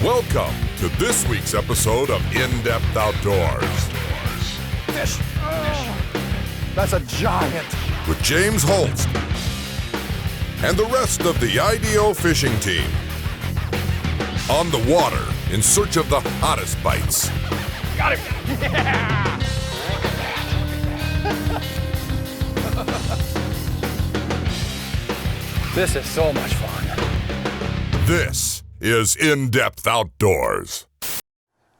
Welcome to this week's episode of In-Depth Outdoors. Fish! That's a giant! With James Holst and the rest of the IDO fishing team. On the water in search of the hottest bites. Got him! Yeah! This is so much fun. This is In-Depth Outdoors.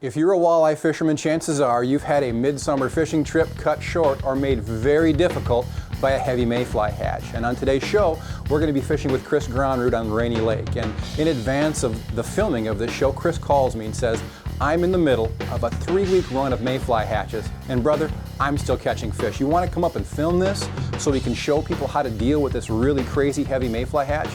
If you're a walleye fisherman, chances are you've had a midsummer fishing trip cut short or made very difficult by a heavy mayfly hatch. And on today's show, we're going to be fishing with Chris Gronrud on Rainy Lake. And in advance of the filming of this show, Chris calls me and says, I'm in the middle of a 3-week run of mayfly hatches, and brother, I'm still catching fish. You want to come up and film this so we can show people how to deal with this really crazy heavy mayfly hatch?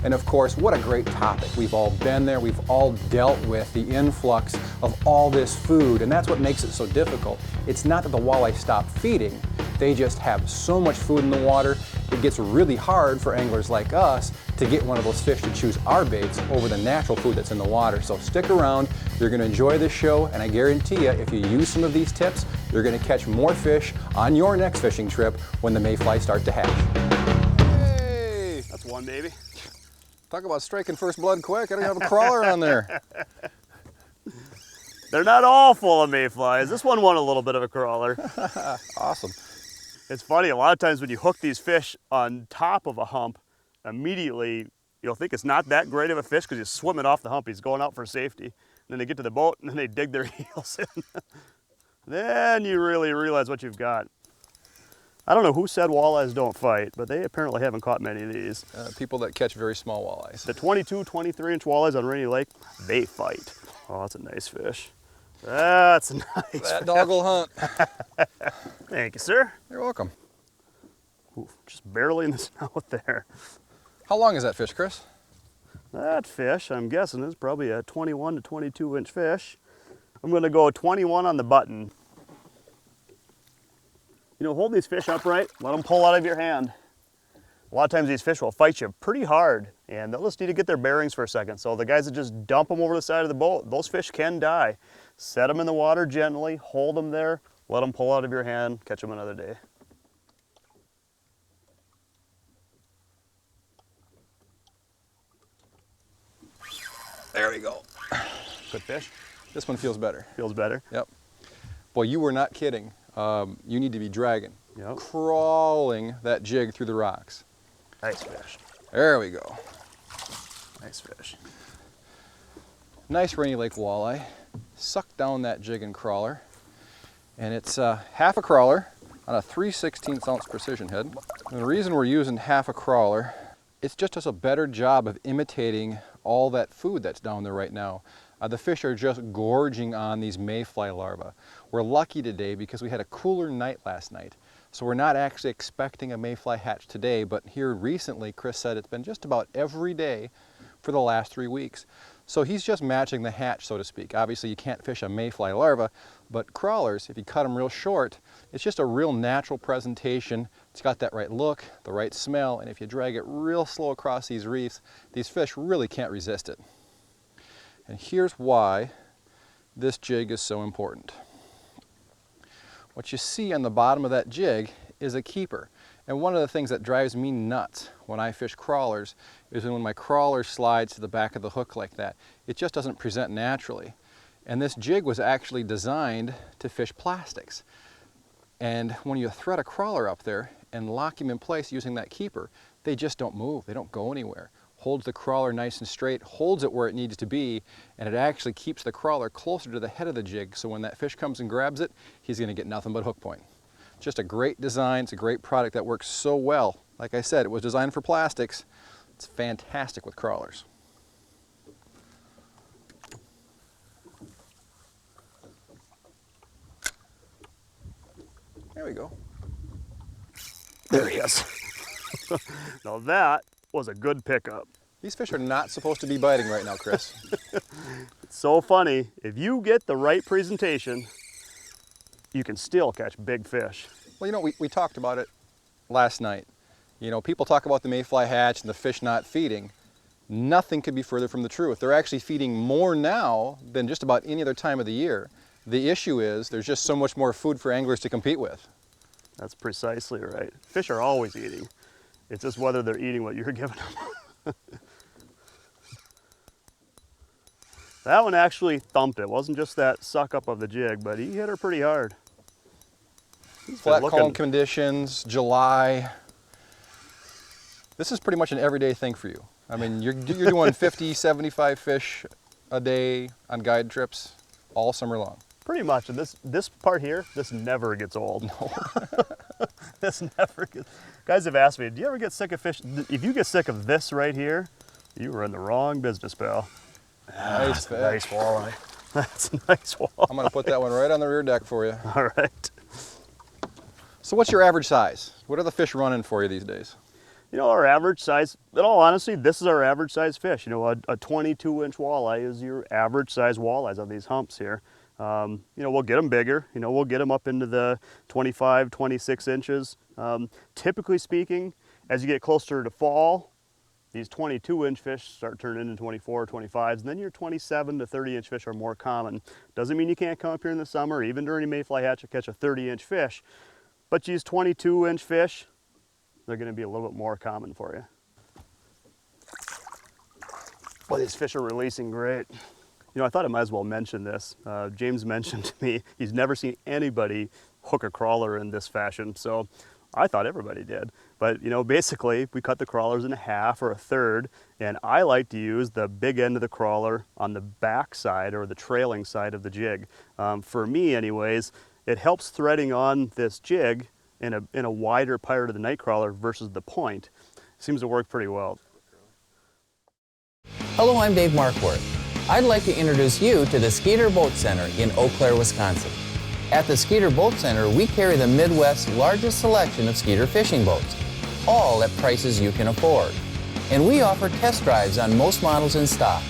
And of course, what a great topic. We've all been there, we've all dealt with the influx of all this food, and that's what makes it so difficult. It's not that the walleye stop feeding, they just have so much food in the water, it gets really hard for anglers like us to get one of those fish to choose our baits over the natural food that's in the water. So stick around, you're going to enjoy this show, and I guarantee you, if you use some of these tips, you're going to catch more fish on your next fishing trip when the mayflies start to hatch. Hey! That's one, baby. Talk about striking first blood quick. I don't have a crawler on there. They're not all full of mayflies. This one won a little bit of a crawler. Awesome. It's funny, a lot of times when you hook these fish on top of a hump, immediately you'll think it's not that great of a fish because he's swimming off the hump. He's going out for safety. And then they get to the boat and then they dig their heels in. Then you really realize what you've got. I don't know who said walleyes don't fight, but they apparently haven't caught many of these. People that catch very small walleyes. The 22, 23-inch walleyes on Rainy Lake, they fight. Oh, that's a nice fish. That's nice. That dog will hunt. Thank you, sir. You're welcome. Ooh, just barely in the snout there. How long is that fish, Chris? That fish, I'm guessing, is probably a 21 to 22 inch fish. I'm gonna go 21 on the button. You know, hold these fish upright, let them pull out of your hand. A lot of times these fish will fight you pretty hard and they'll just need to get their bearings for a second. So the guys that just dump them over the side of the boat, those fish can die. Set them in the water gently, hold them there, let them pull out of your hand, catch them another day. There we go. Good fish. This one feels better. Feels better. Yep. Boy, you were not kidding. You need to be dragging. Yep. Crawling that jig through the rocks. Nice fish. There we go. Nice fish. Nice Rainy Lake walleye. Suck down that jig and crawler. And it's half a crawler on a 3/16 ounce precision head. And the reason we're using half a crawler, it just does a better job of imitating all that food that's down there right now. The fish are just gorging on these mayfly larvae. We're lucky today because we had a cooler night last night. So we're not actually expecting a mayfly hatch today, but here recently, Chris said it's been just about every day for the last 3 weeks. So he's just matching the hatch, so to speak. Obviously you can't fish a mayfly larva, but crawlers, if you cut them real short, it's just a real natural presentation. It's got that right look, the right smell, and if you drag it real slow across these reefs, these fish really can't resist it. And here's why this jig is so important. What you see on the bottom of that jig is a keeper. And one of the things that drives me nuts when I fish crawlers is when my crawler slides to the back of the hook like that. It just doesn't present naturally. And this jig was actually designed to fish plastics. And when you thread a crawler up there and lock him in place using that keeper, they just don't move, they don't go anywhere. Holds the crawler nice and straight, holds it where it needs to be, and it actually keeps the crawler closer to the head of the jig, so when that fish comes and grabs it, he's going to get nothing but hook point. Just a great design, it's a great product that works so well. Like I said, it was designed for plastics. It's fantastic with crawlers. There we go. There he is. Now that was a good pickup. These fish are not supposed to be biting right now, Chris. It's so funny. If you get the right presentation, you can still catch big fish. Well, you know, we talked about it last night. You know, people talk about the mayfly hatch and the fish not feeding. Nothing could be further from the truth. They're actually feeding more now than just about any other time of the year. The issue is there's just so much more food for anglers to compete with. That's precisely right. Fish are always eating. It's just whether they're eating what you're giving them. That one actually thumped it. It wasn't just that suck up of the jig, but he hit her pretty hard. Flat calm conditions, July. This is pretty much an everyday thing for you. I mean, you're doing 50, 75 fish a day on guide trips all summer long. Pretty much, and this part here, this never gets old. No. This never gets... Guys have asked me, do you ever get sick of fish? If you get sick of this right here, you were in the wrong business, pal. Nice fish. Nice walleye. That's a nice walleye. I'm gonna put that one right on the rear deck for you. All right. So what's your average size? What are the fish running for you these days? You know, our average size, in all honesty, this is our average size fish. You know, a 22-inch walleye is your average size walleyes on these humps here. You know, we'll get them bigger. You know, we'll get them up into the 25, 26 inches. Typically speaking, as you get closer to fall, these 22-inch fish start turning into 24, 25s, and then your 27 to 30-inch fish are more common. Doesn't mean you can't come up here in the summer, even during a mayfly hatch, and catch a 30-inch fish. But these 22-inch fish, they're going to be a little bit more common for you. Well, these fish are releasing great. You know, I thought I might as well mention this. James mentioned to me he's never seen anybody hook a crawler in this fashion, so I thought everybody did. But, you know, basically, we cut the crawlers in half or a third, and I like to use the big end of the crawler on the back side or the trailing side of the jig. For me, anyways, it helps threading on this jig in a wider part of the night crawler versus the point. Seems to work pretty well. Hello, I'm Dave Markworth. I'd like to introduce you to the Skeeter Boat Center in Eau Claire, Wisconsin. At the Skeeter Boat Center, we carry the Midwest's largest selection of Skeeter fishing boats, all at prices you can afford. And we offer test drives on most models in stock.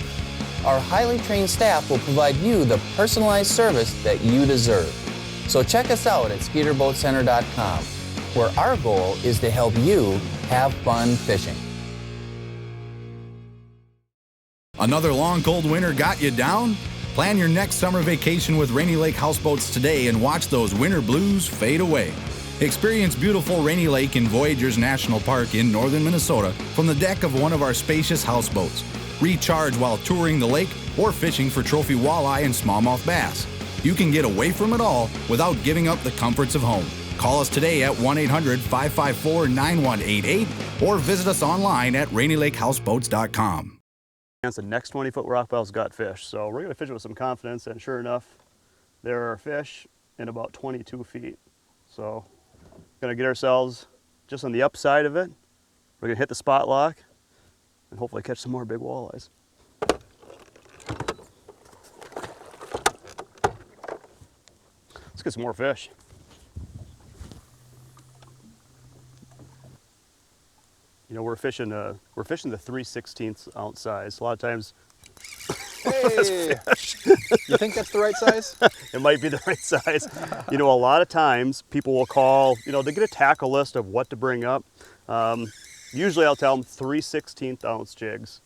Our highly trained staff will provide you the personalized service that you deserve. So check us out at SkeeterBoatCenter.com, where our goal is to help you have fun fishing. Another long, cold winter got you down? Plan your next summer vacation with Rainy Lake Houseboats today and watch those winter blues fade away. Experience beautiful Rainy Lake in Voyageurs National Park in northern Minnesota from the deck of one of our spacious houseboats. Recharge while touring the lake or fishing for trophy walleye and smallmouth bass. You can get away from it all without giving up the comforts of home. Call us today at 1-800-554-9188 or visit us online at RainyLakeHouseboats.com. The next 20-foot rock pill's got fish, so we're going to fish it with some confidence, and sure enough, there are fish in about 22 feet. So, going to get ourselves just on the upside of it. We're going to hit the spot lock and hopefully catch some more big walleyes. Let's get some more fish. You know, we're fishing the 3/16 ounce size. A lot of times, Hey! You think that's the right size? it might be the right size. You know, a lot of times people will call, you know, they get a tackle list of what to bring up. Usually I'll tell them 3/16 ounce jigs.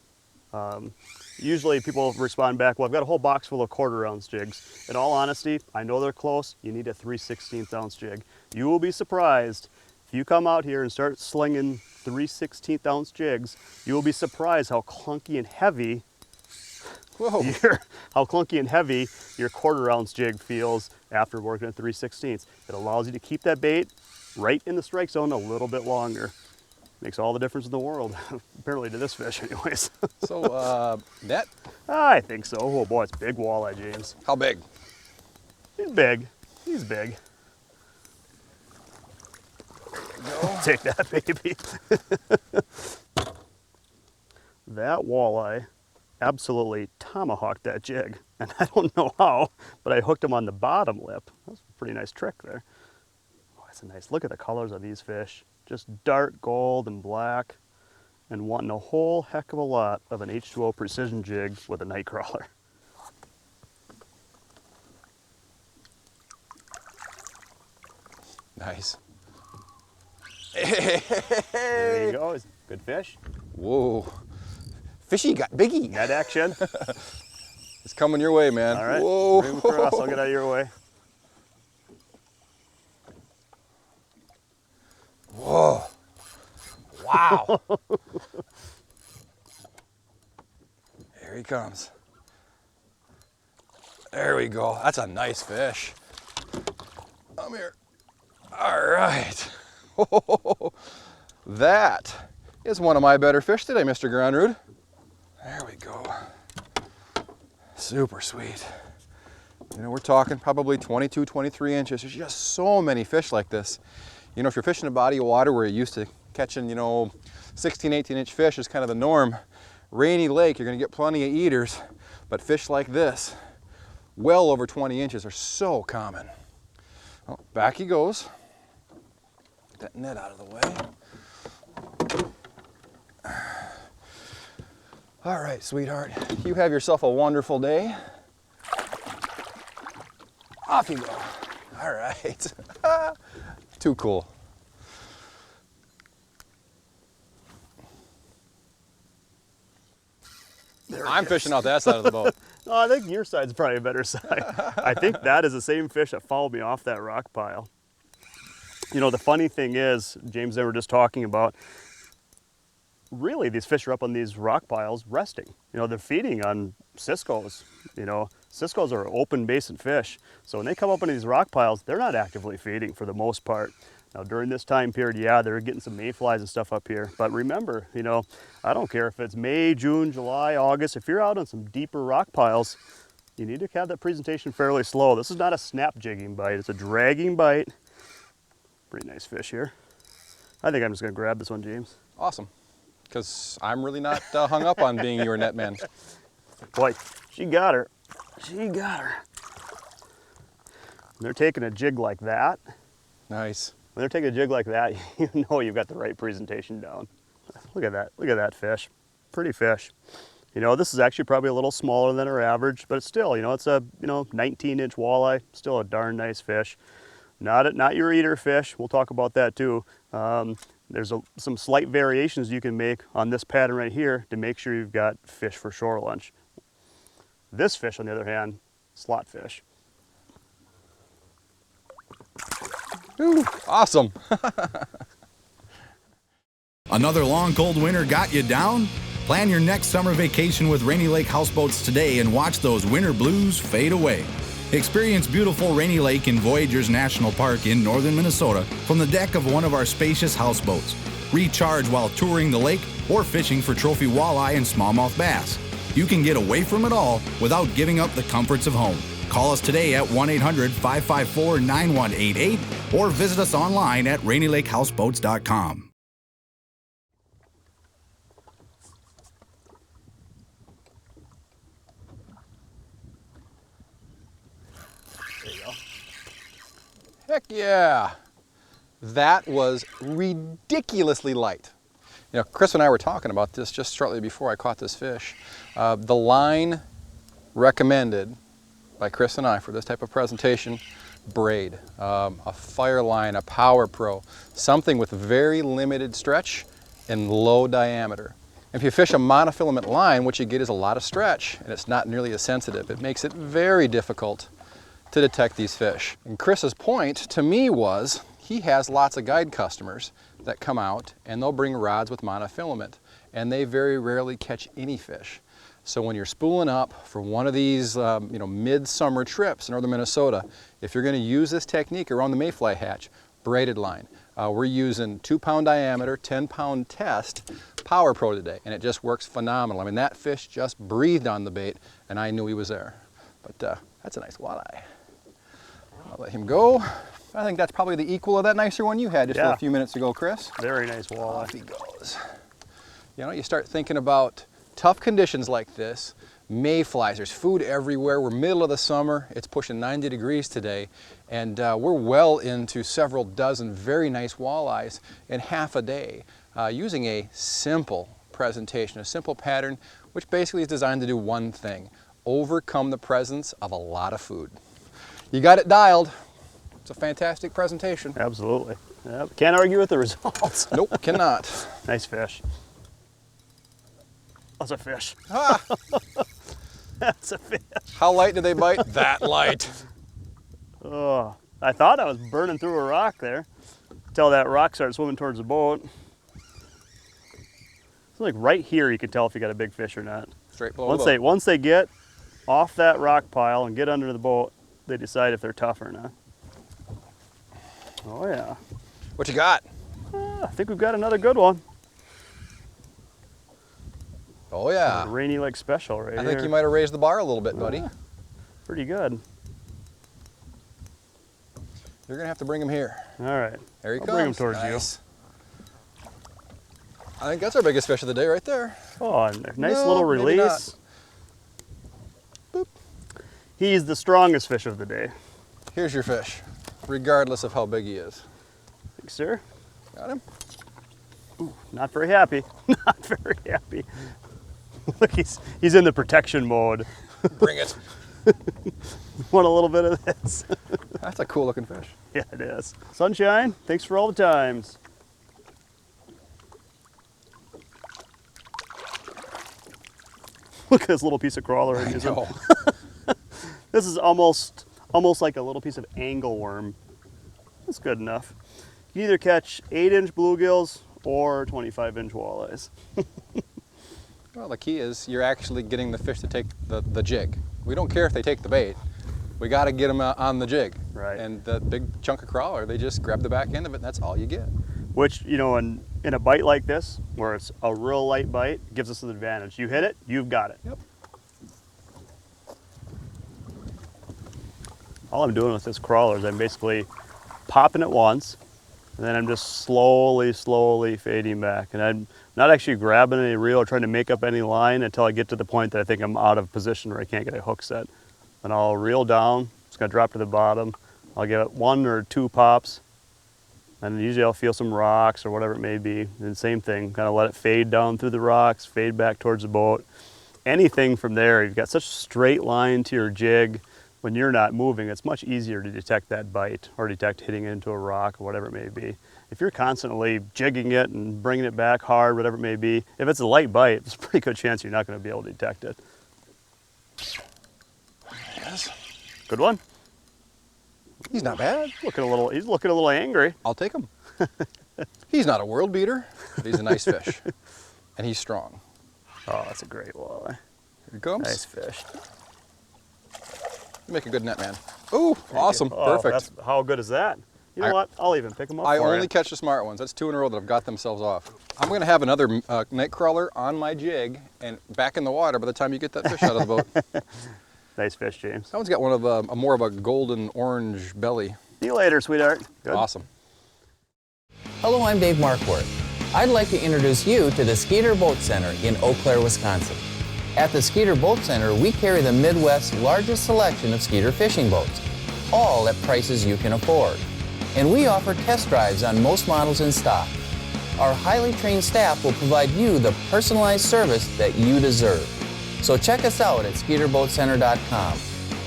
Usually people respond back, well, I've got a whole box full of 1/4 ounce jigs. In all honesty, I know they're close. You need a 3/16 ounce jig. You will be surprised if you come out here and start slinging 3/16 ounce jigs. You will be surprised how clunky and heavy Whoa. how clunky and heavy your 1/4 ounce jig feels after working at 3/16. It allows you to keep that bait right in the strike zone a little bit longer. Makes all the difference in the world, apparently to this fish anyways. So, net? I think so. Oh boy, it's big walleye, James. How big? He's big. He's big. No. Take that, baby. That walleye absolutely tomahawked that jig. And I don't know how, but I hooked him on the bottom lip. That's a pretty nice trick there. Oh, that's a nice, look at the colors of these fish. Just dark gold and black, and wanting a whole heck of a lot of an H2O precision jig with a night crawler. Nice. There you go. Good fish. Whoa. Fishy got biggie. Net action. It's coming your way, man. All right. Whoa. Bring him across. I'll get out of your way. Whoa. Wow. Here he comes. There we go. That's a nice fish. Come here. All right. That is one of my better fish today, Mr. Granrud. There we go. Super sweet. You know, we're talking probably 22, 23 inches. There's just so many fish like this. You know, if you're fishing a body of water where you're used to catching, you know, 16, 18-inch fish is kind of the norm. Rainy Lake, you're gonna get plenty of eaters, but fish like this, well over 20 inches, are so common. Oh, back he goes. Get that net out of the way. All right, sweetheart, you have yourself a wonderful day. Off you go. All right. Too cool. I'm fishing out that side of the boat. Oh, I think your side's probably a better side. I think that is the same fish that followed me off that rock pile. You know, the funny thing is, James and I were just talking about, really these fish are up on these rock piles resting. You know, they're feeding on ciscos. You know, ciscos are open basin fish. So when they come up on these rock piles, they're not actively feeding for the most part. Now during this time period, yeah, they're getting some mayflies and stuff up here. But remember, you know, I don't care if it's May, June, July, August, if you're out on some deeper rock piles, you need to have that presentation fairly slow. This is not a snap jigging bite, it's a dragging bite. Pretty nice fish here. I think I'm just gonna grab this one, James. Awesome, because I'm really not hung up on being your net man. Boy, she got her. She got her. When they're taking a jig like that, Nice. when they're taking a jig like that, you know you've got the right presentation down. Look at that. Look at that fish. Pretty fish. You know, this is actually probably a little smaller than our average, but it's still, you know, it's a, 19-inch walleye. Still a darn nice fish. Not your eater fish. We'll talk about that too. There's some slight variations you can make on this pattern right here to make sure you've got fish for shore lunch. This fish, on the other hand, slot fish. Ooh, awesome. Another long, cold winter got you down? Plan your next summer vacation with Rainy Lake Houseboats today and watch those winter blues fade away. Experience beautiful Rainy Lake in Voyageurs National Park in northern Minnesota from the deck of one of our spacious houseboats. Recharge while touring the lake or fishing for trophy walleye and smallmouth bass. You can get away from it all without giving up the comforts of home. Call us today at 1-800-554-9188 or visit us online at RainyLakeHouseboats.com. There you go. Heck yeah. That was ridiculously light. You know, Chris and I were talking about this just shortly before I caught this fish. The line recommended by Chris and I for this type of presentation, braid, a fire line, a Power Pro, something with very limited stretch and low diameter. If you fish a monofilament line, what you get is a lot of stretch and it's not nearly as sensitive. It makes it very difficult to detect these fish. And Chris's point to me was, he has lots of guide customers that come out and they'll bring rods with monofilament and they very rarely catch any fish. So when you're spooling up for one of these mid-summer trips in northern Minnesota, if you're going to use this technique around the Mayfly hatch, braided line. We're using 2-pound diameter, 10-pound test Power Pro today, and it just works phenomenal. I mean, that fish just breathed on the bait and I knew he was there. But that's a nice walleye. I'll let him go. I think that's probably the equal of that nicer one you had just a few minutes ago, Chris. Very nice walleye. Off he goes. You know, you start thinking about tough conditions like this, mayflies, there's food everywhere. We're middle of the summer, it's pushing 90 degrees today, and we're well into several dozen very nice walleyes in half a day using a simple presentation, a simple pattern, which basically is designed to do one thing, overcome the presence of a lot of food. You got it dialed. It's a fantastic presentation. Absolutely. Yep. Can't argue with the results. Nope, cannot. Nice fish. That's a fish. Ah, That's a fish. how light did they bite? That light. Oh, I thought I was burning through a rock there until that rock started swimming towards the boat. It's like right here you can tell if you got a big fish or not. Straight below the boat. Once they get off that rock pile and get under the boat, they decide if they're tough or not. Oh yeah. What you got? I think we've got another good one. Oh yeah. A Rainy Lake special right I here. think you might have raised the bar a little bit, buddy. Pretty good. You're gonna have to bring him here. All right. There he I'll comes. bring him towards Nice. I think that's our biggest fish of the day right there. you. Oh, and a nice No, little maybe release. Boop. He's the strongest fish of the day. Here's your fish, regardless of how big he is. Thanks, sir. Got him? Not very happy. Not very happy. Look, he's in the protection mode. Bring it. Want a little bit of this? That's a cool looking fish. Yeah, it is. Sunshine, thanks for all the times. Look at this little piece of crawler I'm using. No. This is almost like a little piece of angleworm. That's good enough. You either catch 8-inch bluegills or 25-inch walleyes. Well, the key is you're actually getting the fish to take the jig. We don't care if they take the bait. We got to get them on the jig. Right. And the big chunk of crawler, they just grab the back end of it, and that's all you get. Which, you know, in a bite like this, where it's a real light bite, gives us an advantage. You hit it, you've got it. Yep. All I'm doing with this crawler is I'm basically popping it once, and then I'm just slowly fading back. And I'm not actually grabbing any reel or trying to make up any line until I get to the point that I think I'm out of position where I can't get a hook set. And I'll reel down, it's gonna drop to the bottom. I'll give it 1 or 2 pops, and usually I'll feel some rocks or whatever it may be. And same thing, kind of let it fade down through the rocks, fade back towards the boat. Anything from there, you've got such a straight line to your jig. When you're not moving, it's much easier to detect that bite or detect hitting into a rock or whatever it may be. If you're constantly jigging it and bringing it back hard, whatever it may be, if it's a light bite, there's a pretty good chance you're not going to be able to detect it. Yes. Good one. He's not bad. He's looking a little angry. I'll take him. He's not a world beater, but he's a nice fish. And he's strong. Oh, that's a great walleye. Here he comes. Nice fish. You make a good net, man. Ooh, awesome. Oh, Perfect. How good is that? You know what? I'll even pick them up I for only you. catch the smart ones. That's 2 in a row that have got themselves off. I'm going to have another night crawler on my jig and back in the water by the time you get that fish out of the boat. Nice fish, James. That one's got one of a more of a golden orange belly. See you later, sweetheart. Good. Awesome. Hello, I'm Dave Marquardt. I'd like to introduce you to the Skeeter Boat Center in Eau Claire, Wisconsin. At the Skeeter Boat Center, we carry the Midwest's largest selection of Skeeter fishing boats, all at prices you can afford. And we offer test drives on most models in stock. Our highly trained staff will provide you the personalized service that you deserve. So check us out at SkeeterBoatCenter.com,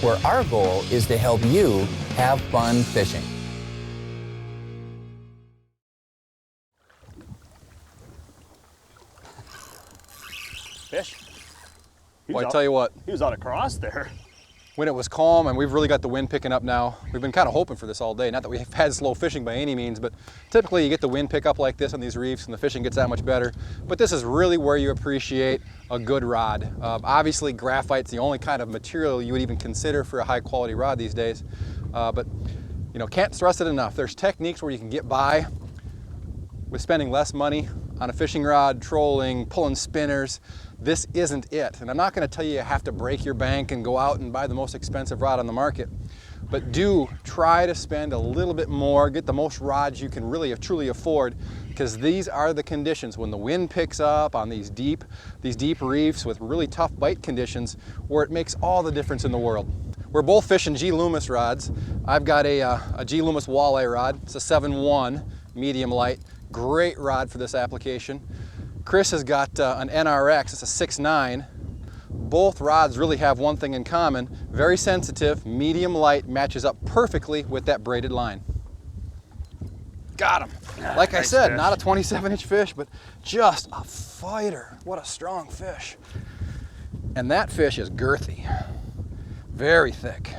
where our goal is to help you have fun fishing. Fish. Well, I tell you what, He was out across there. when it was calm and we've really got the wind picking up now, we've been kind of hoping for this all day. Not that we've had slow fishing by any means, but typically you get the wind pick up like this on these reefs and the fishing gets that much better. But this is really where you appreciate a good rod. Obviously graphite's the only kind of material you would even consider for a high quality rod these days. But you know, can't stress it enough. There's techniques where you can get by with spending less money on a fishing rod, trolling, pulling spinners. This isn't it. And I'm not going to tell you have to break your bank and go out and buy the most expensive rod on the market. But do try to spend a little bit more, get the most rods you can really truly afford, because these are the conditions when the wind picks up on these deep reefs with really tough bite conditions where it makes all the difference in the world. We're both fishing G. Loomis rods. I've got a G. Loomis walleye rod. It's a 7-1 medium light. Great rod for this application. Chris has got an NRX, it's a 6.9. Both rods really have one thing in common, very sensitive, medium light, matches up perfectly with that braided line. Got him. Like I Nice said, fish. not a 27-inch fish, but just a fighter. What a strong fish. And that fish is girthy. Very thick.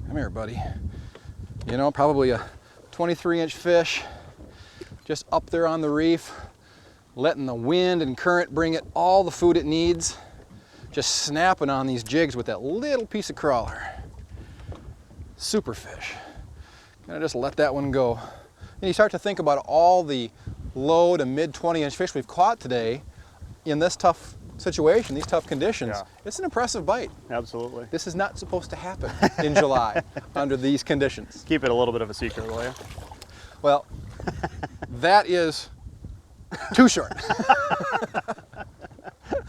Come here, buddy. You know, probably a 23-inch fish, just up there on the reef, letting the wind and current bring it all the food it needs, just snapping on these jigs with that little piece of crawler. Super fish. Gonna just let that one go. And you start to think about all the low to mid 20-inch fish we've caught today in this tough situation, these tough conditions. Yeah. It's an impressive bite. Absolutely. This is not supposed to happen in July under these conditions. Keep it a little bit of a secret, will you? Well, that is too short.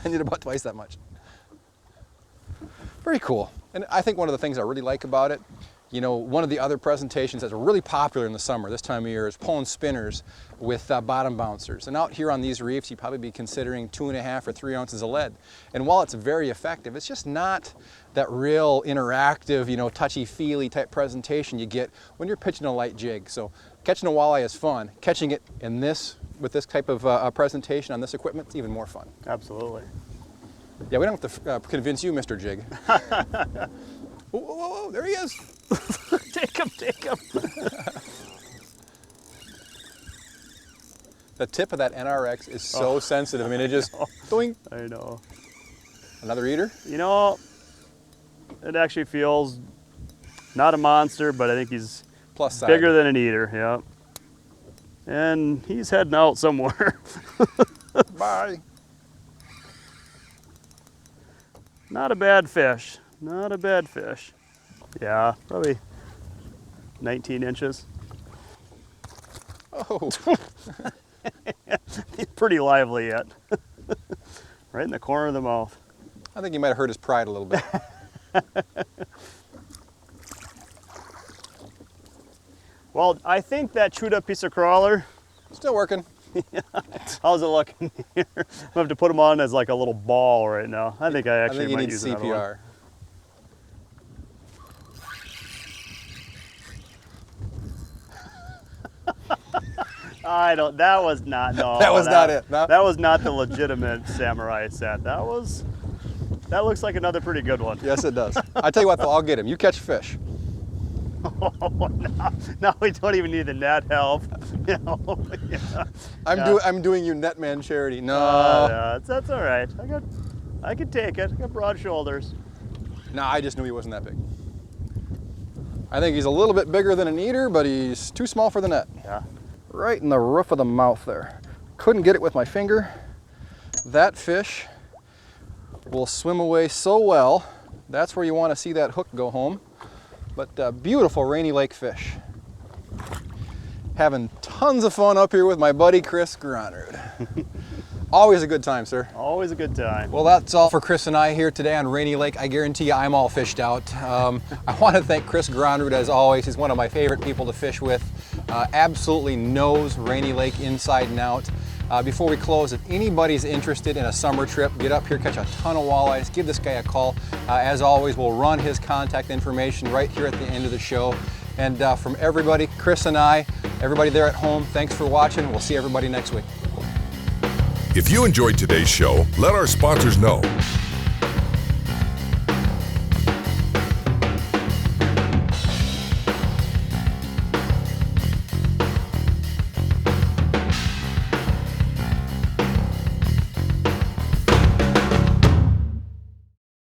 I need about twice that much. Very cool. And I think one of the things I really like about it, you know, one of the other presentations that's really popular in the summer this time of year is pulling spinners with bottom bouncers. And out here on these reefs, you'd probably be considering 2.5 or 3 ounces of lead. And while it's very effective, it's just not that real interactive, you know, touchy-feely type presentation you get when you're pitching a light jig. So catching a walleye is fun. Catching it in this, with this type of presentation on this equipment, it's even more fun. Absolutely. Yeah, we don't have to convince you, Mr. Jig. Whoa, whoa, whoa, there he is. Take him, take him. The tip of that NRX is so sensitive. I mean, it just, doink. I know. Another eater? You know, it actually feels not a monster, but I think he's Plus side. bigger than an eater, yeah. And he's heading out somewhere. Bye. Not a bad fish. Not a bad fish. Yeah, probably 19 inches. Oh. He's pretty lively yet. Right in the corner of the mouth. I think he might have hurt his pride a little bit. Well, I think that chewed up piece of crawler, Still working. how's it looking here? I'm gonna have to put him on as like a little ball right now. I think I I actually think he might needs use another one. CPR. I don't, that was not, no. That was not it, no? That was not the legitimate samurai set. That looks like another pretty good one. Yes, it does. I tell you what, though, I'll get him. You catch fish. Oh, now we don't even need the net help. You know, yeah. I'm doing you Netman charity. No. Yeah, that's all right. I could take it. I got broad shoulders. No, I just knew he wasn't that big. I think he's a little bit bigger than an eater, but he's too small for the net. Yeah. Right in the roof of the mouth there. Couldn't get it with my finger. That fish will swim away so well. That's where you want to see that hook go home. But beautiful Rainy Lake fish. Having tons of fun up here with my buddy Chris Gronrud. Always a good time, sir. Always a good time. Well, that's all for Chris and I here today on Rainy Lake. I guarantee you I'm all fished out. I want to thank Chris Gronrud as always. He's one of my favorite people to fish with. Absolutely knows Rainy Lake inside and out. Before we close, if anybody's interested in a summer trip, get up here, catch a ton of walleyes, give this guy a call. As always, we'll run his contact information right here at the end of the show. And from everybody, Chris and I, everybody there at home, thanks for watching. We'll see everybody next week. If you enjoyed today's show, let our sponsors know.